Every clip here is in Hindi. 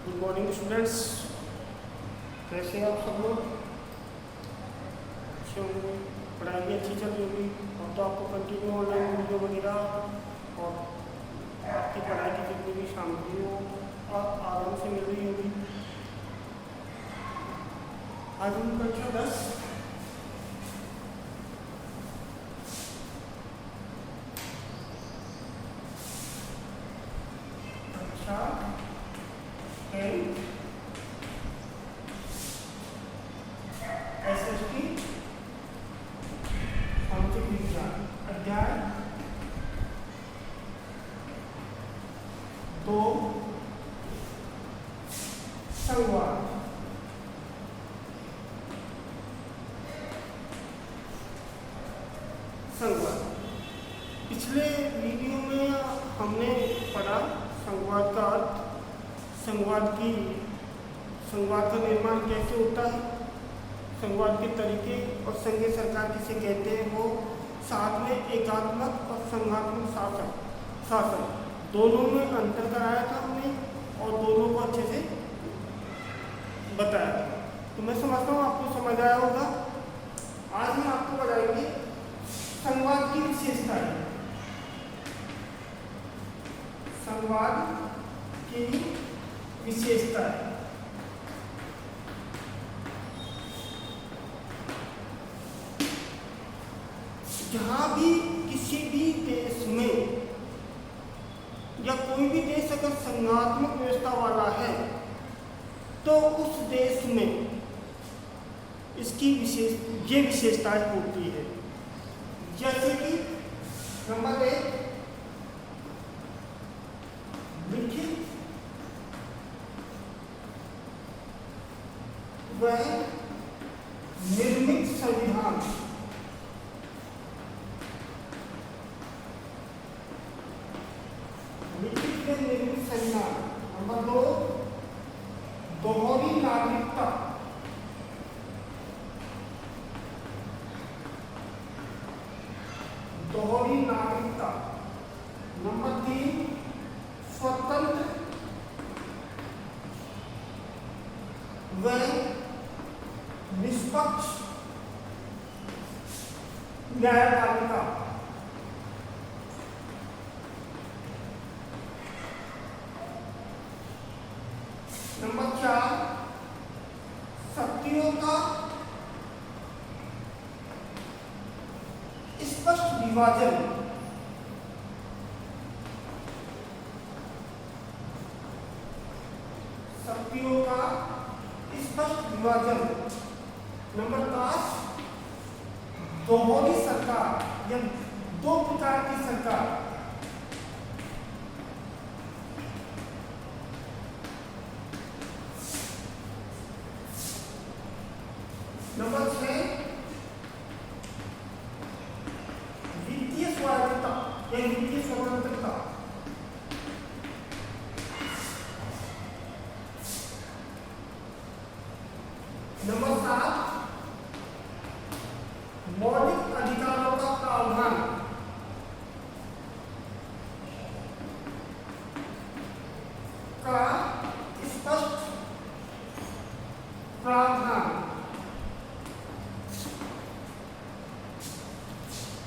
गुड मॉर्निंग स्टूडेंट्स, कैसे हैं आप सब लोग? अच्छे होंगे, पढ़ाई भी अच्छी चल रही होगी और तो आपको कंटिन्यू ऑनलाइन वीडियो वगैरह और आपकी पढ़ाई की जितनी भी सामग्री हो आप आराम से मिल रही होगी। आज हम कक्षा 10 कक्षा 10 एसएसटी सामाजिक विज्ञान अध्याय 2 संवाद। संवाद पिछले वीडियो में हमने पढ़ा संवाद का अर्थ, संवाद का निर्माण कैसे होता है, संवाद के तरीके और संघीय सरकार किसे कहते हैं, वो साथ में एकात्मक और संघात्मक शासन दोनों में अंतर कराया था हमने और दोनों को अच्छे से बताया था। तो मैं समझता हूँ आपको समझ आया होगा। आज हम आपको बताएंगे संवाद की विशेषताएं। संवाद की विशेषताएं जहाँ भी किसी भी देश में या कोई भी देश अगर संघात्मक व्यवस्था वाला है तो उस देश में इसकी ये विशेषताएं होती है। जैसे कि नंबर 1 लिखित व निर्मित संविधान। लिखित व निर्मित संविधान। नंबर 2 दोहरी नागरिकता। दोहरी नागरिकता। नंबर 3 स्वतंत्र व निष्पक्ष न्यायपालिका। नंबर 4 शक्तियों का स्पष्ट विभाजन। शक्तियों का स्पष्ट विभाजन। नंबर 5 दोहरी सरकार या दो प्रकार की सरकार। नंबर 6 वित्तीय स्वायत्तता या वित्तीय स्वतंत्रता। नंबर 7 मौलिक अधिकारों का प्रावधान। का स्पष्ट प्रावधान।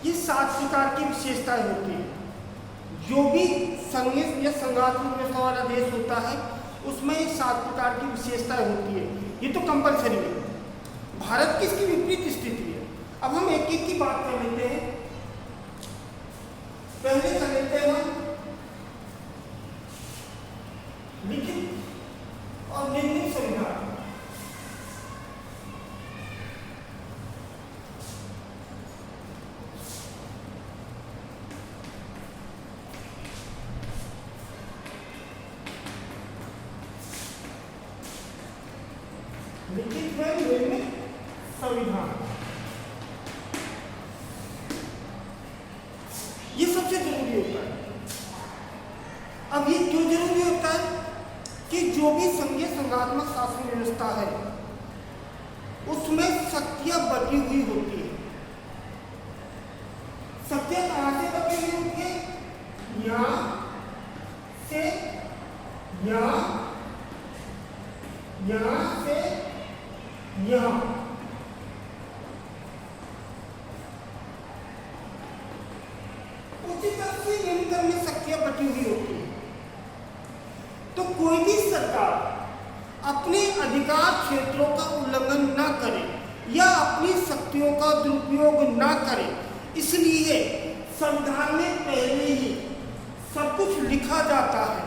ये 7 प्रकार की विशेषताएं होती है। जो भी संघीय या संघात्मक व्यवस्था वाला देश होता है उसमें 7 प्रकार की विशेषताएं होती है। ये तो कंपलसरी है। भारत की इसकी विपरीत स्थिति है। अब हम एक एक की बात कर लेते हैं। पहले कर लेते हैं हम लिखित और निर्मित संविधान। लिखित व निर्मित संविधान ये सबसे जरूरी होता है। अब ये क्यों जरूरी होता है कि जो भी संघीय संघात्मक शासन व्यवस्था है उसमें शक्तियां बटी हुई होती है। शक्तियां कहां से बटी हुई होती है? यहाँ से यहाँ यहां से यहां उसी तरह से नियंत्रण में शक्तियां बटी हुई होती है। तो कोई भी सरकार अपने अधिकार क्षेत्रों का उल्लंघन ना करे या अपनी शक्तियों का दुरुपयोग ना करे, इसलिए संविधान में पहले ही सब कुछ लिखा जाता है,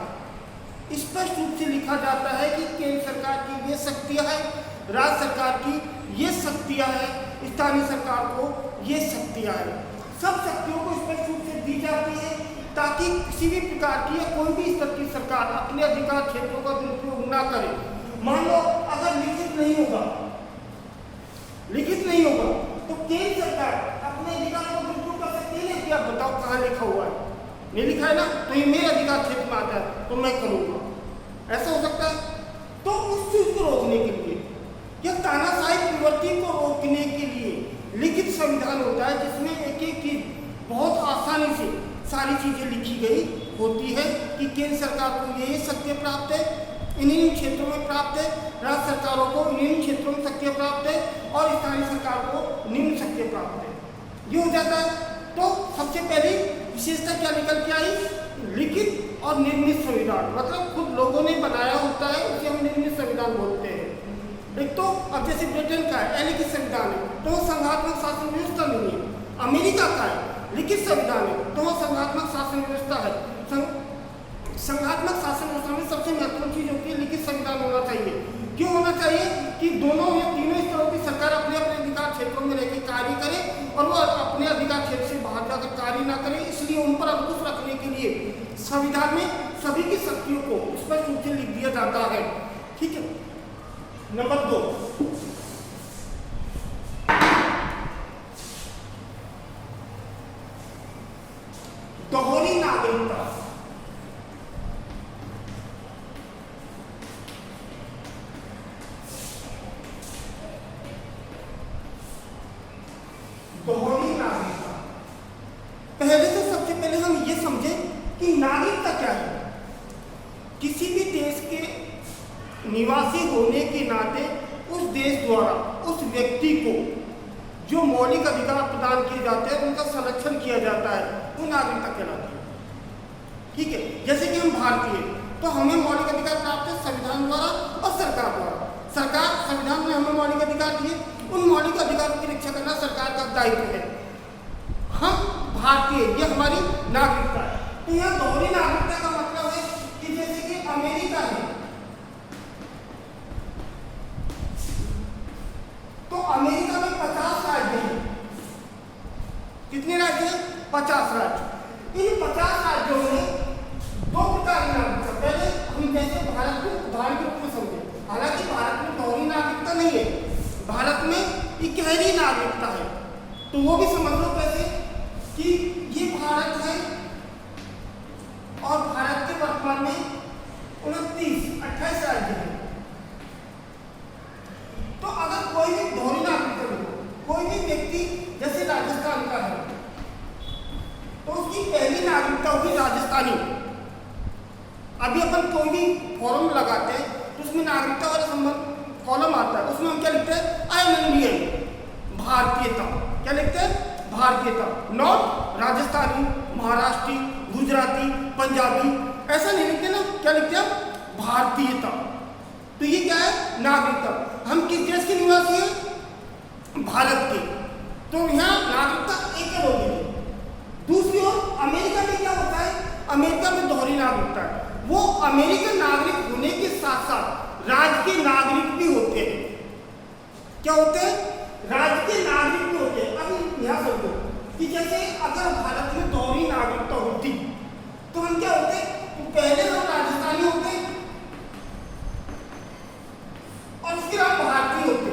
स्पष्ट रूप से लिखा जाता है कि केंद्र सरकार की ये शक्तियां हैं, राज्य सरकार की ये शक्तियां हैं, स्थानीय सरकार को ये शक्तियां हैं। सब शक्तियों को स्पष्ट रूप से दी जाती है ताकि किसी भी प्रकार की या कोई भी स्तर की सरकार अपने अधिकार क्षेत्रों का दुरुपयोग ना करे। मान लो अगर लिखित नहीं होगा तो केंद्र सरकार अपने अधिकार का दुरुपयोग कर सकती है कि आप बताओ कहाँ लिखा हुआ है, नहीं लिखा है ना, तो ये मेरे अधिकार क्षेत्र में आता है तो मैं करूंगा, ऐसा हो सकता है। तो उस चीज को रोकने के लिए या तानाशाही प्रवृत्ति को रोकने के लिए लिखित संविधान होता है जिसमें एक एक चीज बहुत आसानी से सारी चीजें लिखी गई होती है कि केंद्र सरकार को ये शक्तियां प्राप्त है, इन क्षेत्रों में प्राप्त है, राज्य सरकारों को इन क्षेत्रों में शक्तियां प्राप्त है और स्थानीय सरकार को निम्न शक्तियां प्राप्त है। ये हो जाता है। तो सबसे पहली विशेषता क्या निकल के आई? लिखित और निर्मित संविधान, मतलब खुद लोगों ने बनाया होता है, उसे हम निर्मित संविधान बोलते हैं। एक तो अब जैसे ब्रिटेन का है अलिखित संविधान है तो वो संघात्मक शासन व्यवस्था नहीं है। अमेरिका का है लिखित संविधान है तो वो संघात्मक शासन व्यवस्था है। संघात्मक शासन व्यवस्था में सबसे महत्वपूर्ण चीज होती है लिखित संविधान होना चाहिए। क्यों होना चाहिए? कि दोनों या तीनों स्तरों की सरकार अपने अपने अधिकार क्षेत्रों में रहकर कार्य करे और वो अपने अधिकार क्षेत्र से बाहर जाकर कार्य ना करे, इसलिए उन पर अंकुश रखने के लिए संविधान में सभी की शक्तियों को स्पष्ट रूप से लिख दिया जाता है। ठीक है। नंबर 2, दोहरी नागरिकता। दोहरी नागरिकता, पहले तो सबसे पहले हम ये समझें कि नागरिकता क्या है। किसी भी देश के निवासी होने के नाते उस देश द्वारा उस व्यक्ति को जो मौलिक अधिकार प्रदान किए जाते हैं उनका संरक्षण किया जाता है, वो नागरिकता कहलाती है। ठीक है। जैसे कि हम भारतीय तो हमें मौलिक अधिकार प्राप्त है संविधान द्वारा और सरकार द्वारा। सरकार संविधान ने हमें मौलिक अधिकार दिए, उन मौलिक अधिकारों की रक्षा करना सरकार का दायित्व है। हम भारतीय, ये हमारी नागरिकता है। तो यह दोहरी नागरिकता का मतलब है कि जैसे कि अमेरिका है तो अमेरिका में 50 राज्य हैं। कितने राज्य हैं? 50 राज्य। इन 50 राज्यों में 2 प्रकार की नागरिकता। पहले हम जैसे भारत को उदाहरण के रूप में समझे, हालांकि भारत में दोहरी नागरिकता नहीं है, भारत में इकहरी नागरिकता है। तो वो भी समझ लो कैसे कि ये भारत है और भारत के वर्तमान में 28 राज्य हैं। तो अगर कोई भी दोहरी नागरिकता हो, कोई भी व्यक्ति जैसे राजस्थान का है तो उसकी पहली नागरिकता होगी राजस्थानी। अभी अपन कोई भी फॉर्म लगाते हैं तो उसमें नागरिकता वाला संबंध कॉलम आता है, उसमें हम क्या लिखते हैं? आई एम इंडियन, भारतीयता। क्या लिखते हैं? भारतीयता। नॉट राजस्थानी, महाराष्ट्री, गुजराती, पंजाबी, ऐसा नहीं लिखते ना। क्या लिखते हैं? भारतीयता। तो ये क्या है? नागरिकता। हम किस देश के निवासी हैं? भारत के। तो यहाँ नागरिकता एक होगी। दूसरी ओर अमेरिका में क्या होता है? अमेरिका में दोहरी नागरिकता है। वो अमेरिकन नागरिक होने के साथ साथ राज्य के नागरिक भी होते हैं। क्या होते हैं? राज्य के नागरिक भी होते हैं। अब यहाँ समझो कि जैसे अगर भारत में दोहरी नागरिकता होती तो हम क्या होते? तो पहले हम राजस्थानी होते और फिर हम भारतीय होते,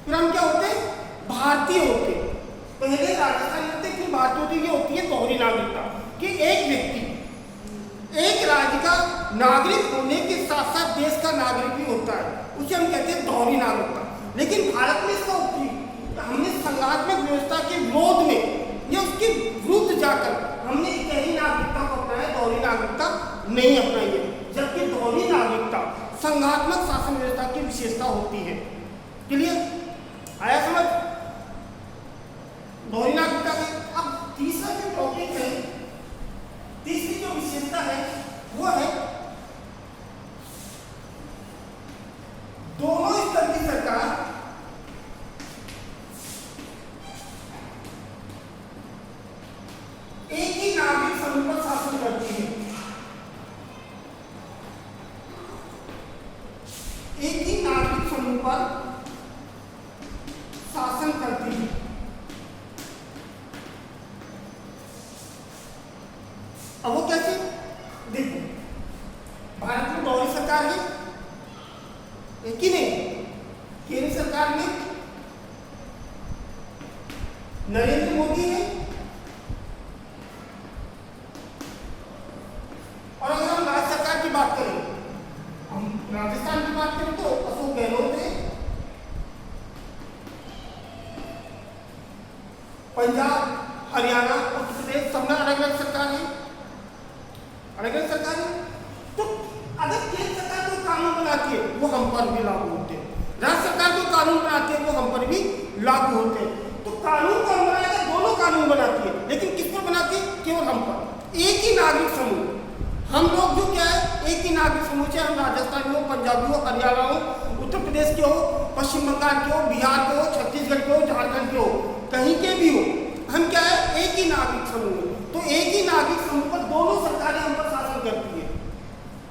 फिर हम क्या होते? भारतीय होते। पहले राजस्थानी होते फिर भारतीय होते। ये होती है दोहरी नागरिकता कि एक व्यक्ति एक राज्य का नागरिक होने के साथ साथ देश का नागरिक भी होता है, उसे हम कहते हैं दोहरी नागरिकता। लेकिन भारत में इसका हमने संघात्मक व्यवस्था के विरोध में या उसके विरुद्ध जाकर हमने इकहरी नागरिकता को अपनाया, दोहरी नागरिकता नहीं अपनाई है। जबकि दोहरी नागरिकता संघात्मक शासन व्यवस्था की विशेषता होती है। क्लियर? आया समझ? दोहरी नागरिकता में अब तीसरा जो टॉपिक है, तीसरी जो विशेषता है वो है दोनों स्तर की सरकार एक ही नागरिक समूह पर शासन करती है। एक ही नागरिक समूह पर शासन करती है। अब वो कैसे? देखो, भारत में दोहरी सरकार है, एक ही नहीं। केंद्र सरकार में नरेंद्र मोदी है, और अगर हम राज्य सरकार की बात करें, हम राजस्थान की बात करें तो अशोक गहलोत है, पंजाब, हरियाणा, उत्तर प्रदेश, सब में अलग अलग सरकार है, अलग अलग सरकार है। तो अगर केंद्र सरकार कोई कानून बनाती है वो हम पर भी लागू होते हैं, राज्य सरकार कोई कानून बनाती है वो हम पर भी लागू होते हैं। तो कानून कौन बनाएगा? दोनों कानून बनाती है, लेकिन किस पर बनाती है? केवल हम पर। एक ही नागरिक समूह, हम लोग जो क्या है, एक ही नागरिक समूह, चाहे हम राजस्थानी हो, पंजाबी हो, हरियाणा हो, उत्तर प्रदेश के हो, पश्चिम बंगाल के हो, बिहार के हो, छत्तीसगढ़ के हो, झारखंड के हो, कहीं के भी हो, हम क्या है, एक ही नागरिक समूह। तो एक ही नागरिक समूह पर दोनों सरकारें हम पर शासन करती है,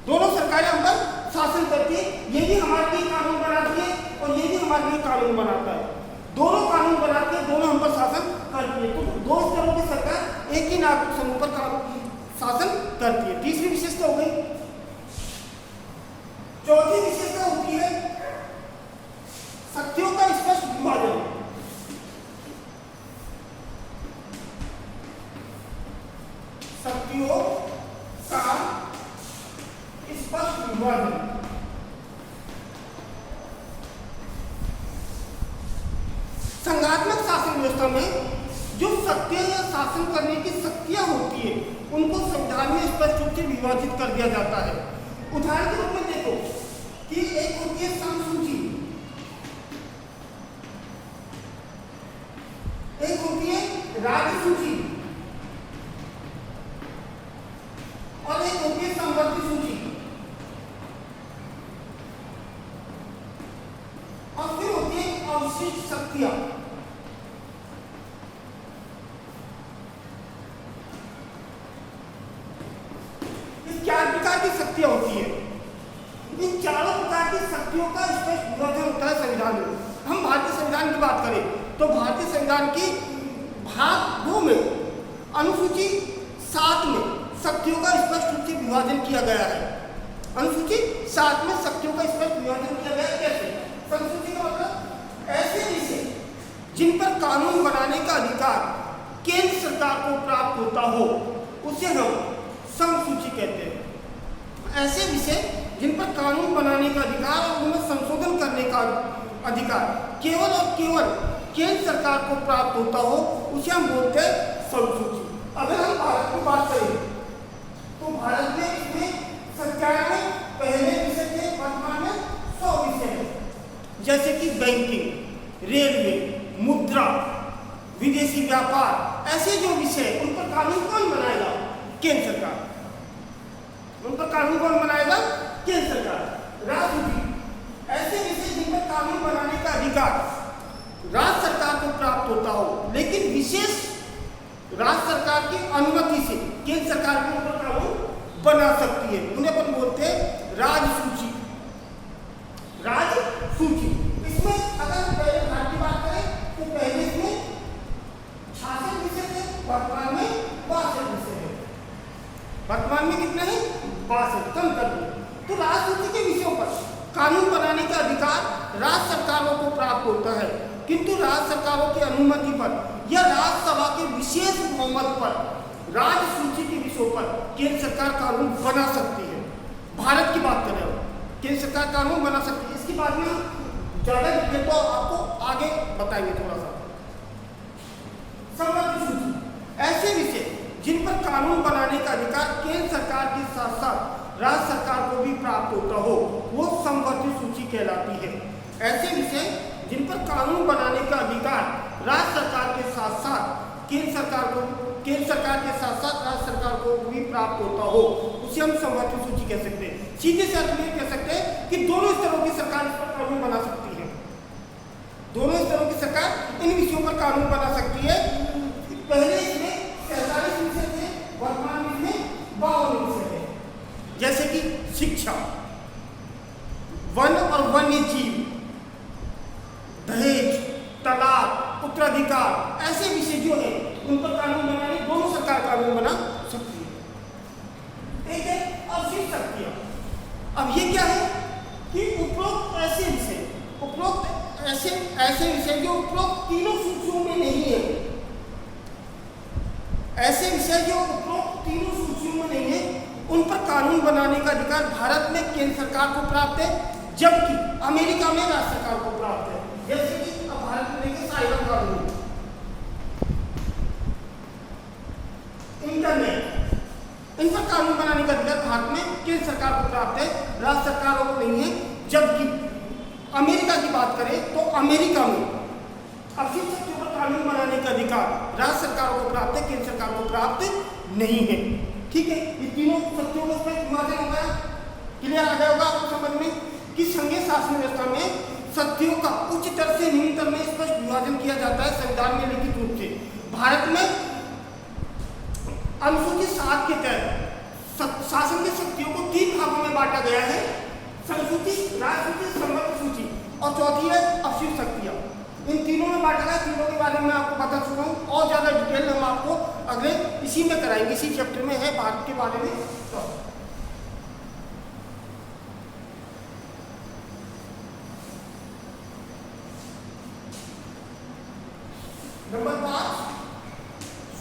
दोनों सरकारें हम पर शासन करती है। ये भी हमारे लिए कानून बनाती है और ये भी हमारे लिए कानून बनाता है, दोनों कानून बनाती है, दोनों हम पर शासन करती है। तो दो स्तरों की सरकार एक ही नागरिक समूह पर शासन करती है। तीसरी विशेषता हो गई। चौथी विशेषता होती है शक्तियों का स्पष्ट विभाजन। शक्तियों का स्पष्ट विभाजन। संघात्मक शासन व्यवस्था में जो शक्तियां या शासन करने की शक्तियां होती है उनको संविधान में स्पष्ट रूप से विभाजित कर दिया जाता है। उदाहरण के रूप में देखो कि एक होती है संसूची, एक होती है राज्य सूची और एक होती है संवर्ती सूची, और फिर होती है अवशिष्ट शक्तियां। चार प्रकार की शक्तियां होती है। इन चारों प्रकार की शक्तियों का स्पष्ट विभाजन होता है संविधान में। हम भारतीय संविधान की बात करें तो भारतीय संविधान की भाग 2 में अनुसूची 7 में शक्तियों का स्पष्ट रूप से विभाजन किया गया है। अनुसूची 7 में शक्तियों का स्पष्ट विभाजन किया गया है। कैसे? अनुसूची का मतलब ऐसे विषय जिन पर कानून बनाने का अधिकार केंद्र सरकार को प्राप्त होता हो उसे हम संसूची कहते हैं। ऐसे विषय जिन पर कानून बनाने का अधिकार और उनमें संशोधन करने का अधिकार केवल और केवल केंद्र सरकार को प्राप्त होता हो उसे हम बोलते हैं संसूची। अगर हम भारत की बात करें तो भारत में इसमें 97 पहले विषय थे, वर्तमान में 100 विषय हैं। जैसे कि बैंकिंग, रेलवे, मुद्रा, विदेशी व्यापार, ऐसे जो विषय उन पर कानून कौन बनाएगा? केंद्र सरकार। उन पर कानून कौन बनाएगा? केंद्र सरकार। राजनीति, ऐसे विषय जिन पर कानून बनाने का अधिकार राज्य सरकार को प्राप्त होता हो लेकिन विशेष राज्य सरकार की अनुमति से केंद्र सरकार के ऊपर कानून बना सकती है, उन्हें अपन बोलते हैं राजसूची। राजसूची इसमें अगर पहले भारत की बात करें तो पहले इसमें 66 विषय थे, वर्तमान में 62 विषय है। वर्तमान में कितने हैं? 62, कम कर दिए। तो राजसूची के विषयों पर कानून बनाने का अधिकार राज्य सरकारों को प्राप्त होता है, किंतु राज्य सरकारों की अनुमति पर या राज्यसभा के विशेष बहुमत पर राजसूची के विषयों पर केंद्र सरकार कानून बना सकती है। भारत की बात करें केंद्र सरकार कानून बना सकती है। इसके बाद में ज्यादा डिटेल तो आपको आगे बताएंगे थोड़ा सा। संवर्ती सूची, ऐसे विषय जिन पर कानून बनाने का अधिकार केंद्र सरकार के साथ साथ राज्य सरकार को भी प्राप्त होता हो वो कहलाती है। ऐसे विषय जिन पर कानून बनाने का अधिकार राज्य सरकार के साथ साथ केंद्र सरकार के साथ साथ राज्य सरकार को भी प्राप्त होता हो, उसे हम समवर्ती सूची कह सकते हैं। सीधे से अर्थ में कह सकते हैं कि दोनों स्तरों की सरकार इस पर कानून बना सकती है। दोनों स्तरों की सरकार इन विषयों पर कानून बना सकती है। पहले इसमें 47 विषय थे, वर्तमान में इसमें 52 विषय है, जैसे कि शिक्षा, वन और वन्य जीव, दहेज, तलाक, उत्तराधिकार, ऐसे विषय जो है उन पर कानून बनाने दोनों सरकार कानून बना सकती है। एक है अवशिष्ट शक्तियां। अब ये क्या है कि उपरोक्त ऐसे विषय जो उपरोक्त तीनों सूचियों में नहीं है, ऐसे विषय जो उपरोक्त तीनों सूचियों में नहीं है, उन पर कानून बनाने का अधिकार भारत में केंद्र सरकार को प्राप्त है, जबकि अमेरिका में राज्य सरकार को प्राप्त है। जैसे कि भारत में देखिए साइबर कानून, इंटरनेट, इन पर कानून बनाने का अधिकार भारत में केंद्र सरकार को प्राप्त है, राज्य सरकारों को नहीं है। जबकि अमेरिका की बात करें तो अमेरिका में अवशिष्ट शक्तियों पर कानून बनाने का अधिकार राज्य सरकारों को प्राप्त है, केंद्र सरकार को प्राप्त नहीं है। ठीक है, ये तीनों शक्तियों को विभाजन हो गया, क्लियर आ गया होगा आपको समझ में कि संघीय शासन व्यवस्था में शक्तियों का उच्चतर से निम्नतर में स्पष्ट विभाजन किया जाता है संविधान में लिखित रूप से। भारत में अनुसूची 7 के तहत शासन की शक्तियों को 3 भागों में बांटा गया है, संसूची, राजसूची, संवर्ती सूची, और चौथी है अवशिष्ट शक्तियां। इन तीनों में बांटा गया। तीनों के बारे में आपको बता चुका हूँ, और ज्यादा डिटेल हम आपको अगले इसी में कराएंगे, इसी चैप्टर में है भारत के बारे में। तो नंबर 5,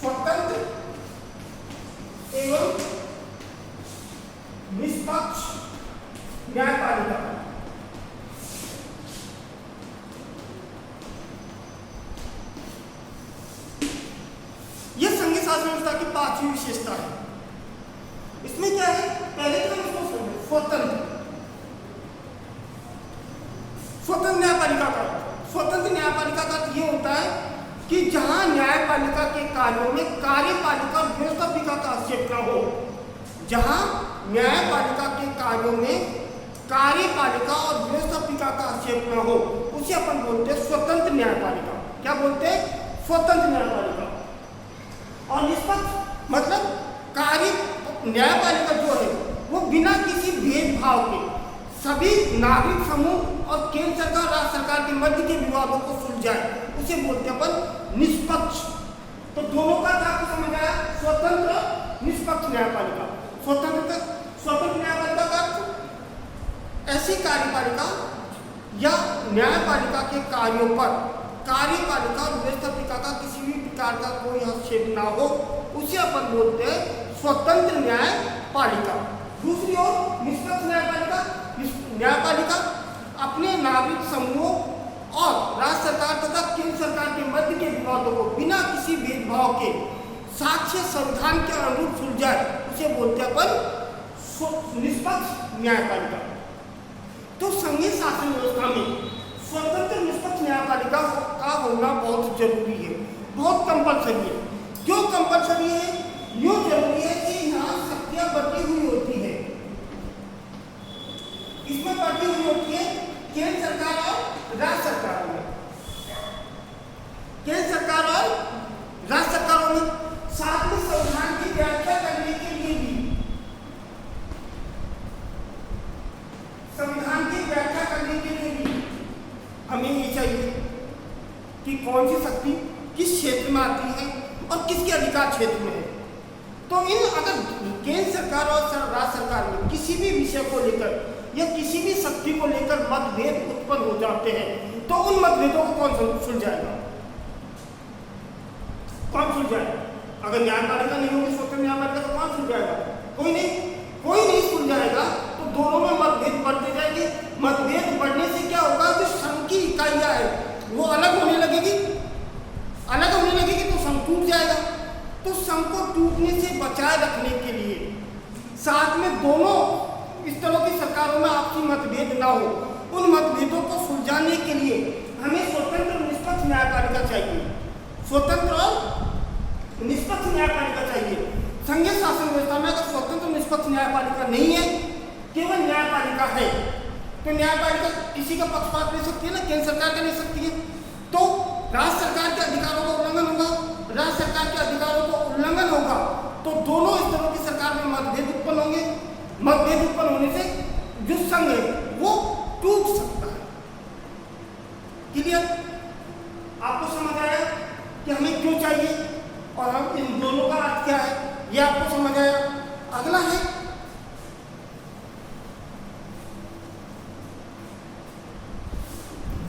स्वतंत्र एवं निष्पक्ष न्यायपालिका। यह संघीय शासन व्यवस्था की 5वीं विशेषता है। इसमें क्या है, पहले तो हम इसको समझें, स्वतंत्र न्यायपालिका का, स्वतंत्र न्यायपालिका का यह होता है कि जहां न्यायपालिका के कार्यों में कार्यपालिका और व्यवस्थापिका का हस्तक्षेप न हो, जहां न्यायपालिका के कार्यों में कार्यपालिका और व्यवस्थापिका का हस्तक्षेप न हो, उसे अपन बोलते हैं स्वतंत्र न्यायपालिका। क्या बोलते हैं? स्वतंत्र न्यायपालिका। और निष्पक्ष मतलब कार्य न्यायपालिका जो है वो बिना किसी भेदभाव के सभी नागरिक समूह और केंद्र सरकार राज्य सरकार के मध्य के विवादों को सुलझाए, उसे बोलते हैं अपन निष्पक्ष। तो दोनों का आपको समझ आया, स्वतंत्र निष्पक्ष न्यायपालिका। स्वतंत्र न्यायपालिका का ऐसी कार्यपालिका या न्यायपालिका के कार्यों पर कार्यपालिका और व्यवस्थापिका का किसी भी प्रकार का कोई हस्तक्षेप ना हो, उसे अपन बोलते हैं स्वतंत्र न्यायपालिका। दूसरी ओर निष्पक्ष न्यायपालिका अपने नागरिक समूहों और राज्य सरकार तथा केंद्र सरकार के मध्य के विवादों को बिना किसी भेदभाव के साक्ष्य संविधान के अनुरूप सुलझाए, उसे बोलते हैं अपन निष्पक्ष न्यायपालिका। तो संघीय शासन व्यवस्था में स्वतंत्र निष्पक्ष न्यायपालिका का होना बहुत जरूरी है, बहुत कंपलसरी है। क्यों कंपलसरी है? यूं जरूरी है कि यहाँ शक्तियां बटी हुई होती है, इसमें बटी हुई होती है केंद्र सरकार और राज्य सरकार में, केंद्र सरकार और राज्य सरकारों में। साथ में संविधान की व्याख्या करने के लिए भी, संविधान की व्याख्या करने के लिए भी हमें ये चाहिए कि कौन सी शक्ति किस क्षेत्र में आती है और किसके अधिकार क्षेत्र में है। तो इन अगर केंद्र सरकार और राज्य सरकार में किसी भी विषय को लेकर या किसी भी शक्ति को लेकर मतभेद उत्पन्न हो जाते हैं, तो उन मतभेदों को कौन सुलझाएगा? कौन सुलझाएगा? अगर न्यायपालिका नहीं होगी, स्वतंत्र न्यायपालिका, तो कौन सुलझाएगा? कोई नहीं सुलझाएगा। तो दोनों में मतभेद बढ़ते जाएंगे। मतभेद बढ़ने से क्या होगा? जो संघ की इकाइयां है वो अलग होने लगेगी, तो संघ टूट जाएगा। तो संघ को टूटने से बचाए रखने के लिए साथ में दोनों स्तरों की सरकारों में आपसी मतभेद ना हो, उन मतभेदों को सुलझाने के लिए हमें स्वतंत्र और निष्पक्ष न्यायपालिका चाहिए, स्वतंत्र और निष्पक्ष न्यायपालिका चाहिए। संघीय शासन व्यवस्था में अगर स्वतंत्र और निष्पक्ष न्यायपालिका नहीं है, केवल न्यायपालिका है, तो न्यायपालिका किसी का पक्षपात ले सकती है ना, केंद्र सरकार का ले सकती है। तो राज्य सरकार के अधिकारों का उल्लंघन होगा, राज्य सरकार के अधिकारों का उल्लंघन होगा, तो दोनों स्तरों की सरकार में मतभेद उत्पन्न होंगे। मतभेद उत्पन्न होने से जो संघ है वो टूट सकता है। क्लियर? आपको समझ आया कि हमें क्यों चाहिए और हम इन दोनों का अर्थ क्या है, ये आपको समझ आया। अगला है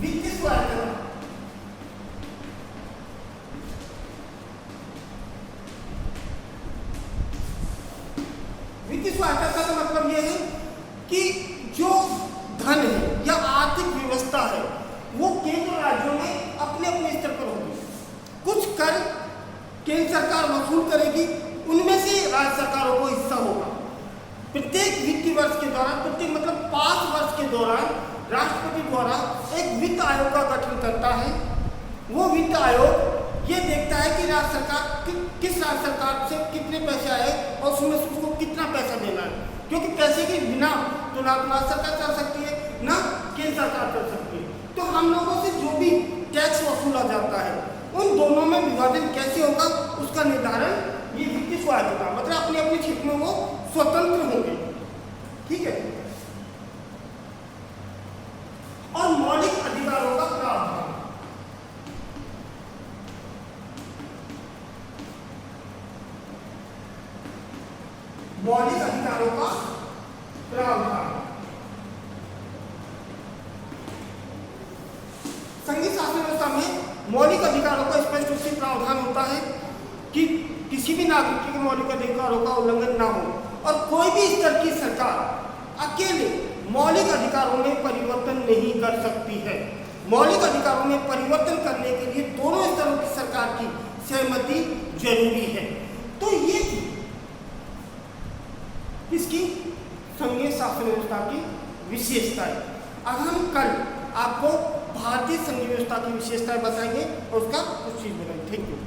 वित्तीय स्वायत्तता। वित्तीय स्वायत्तता का मतलब यह है कि जो धन है या आर्थिक व्यवस्था है वो केंद्र राज्यों में अपने अपने स्तर पर होगी। कुछ कर केंद्र सरकार वसूल करेगी, उनमें से राज्य सरकारों को हिस्सा होगा। प्रत्येक वित्तीय वर्ष के दौरान, प्रत्येक मतलब 5 वर्ष के दौरान राष्ट्रपति द्वारा एक वित्त आयोग का गठन करता है। वो वित्त आयोग ये देखता है कि राज्य सरकार किस राज्य सरकार से कितने पैसे आए और उसमें से उसको कितना पैसा देना है, क्योंकि पैसे के बिना तो ना राज्य सरकार चल सकती है ना केंद्र सरकार चल सकती है। तो हम लोगों से जो भी टैक्स वसूला जाता है उन दोनों में विभाजन कैसे होगा उसका निर्धारण ये वित्तीय स्वायत्तता, मतलब अपने अपने क्षेत्र में वो स्वतंत्र होंगे। ठीक है। और मौलिक अधिकारों का प्रावधान, मौलिक अधिकारों का प्रावधान। संघीय शासन व्यवस्था में मौलिक अधिकारों का स्पष्ट रूप से प्रावधान होता है कि किसी भी नागरिक के मौलिक अधिकारों का उल्लंघन ना हो और कोई भी स्तर की सरकार अकेले मौलिक अधिकारों में परिवर्तन नहीं कर सकती है। मौलिक अधिकारों में परिवर्तन करने के लिए दोनों स्तरों की सरकार की सहमति जरूरी है। तो ये इसकी संघीय शासन व्यवस्था की विशेषता है। अब हम कल आपको भारतीय संघीय व्यवस्था की विशेषताएं बताएंगे और उसका कुछ चीज बताएंगे। Thank you.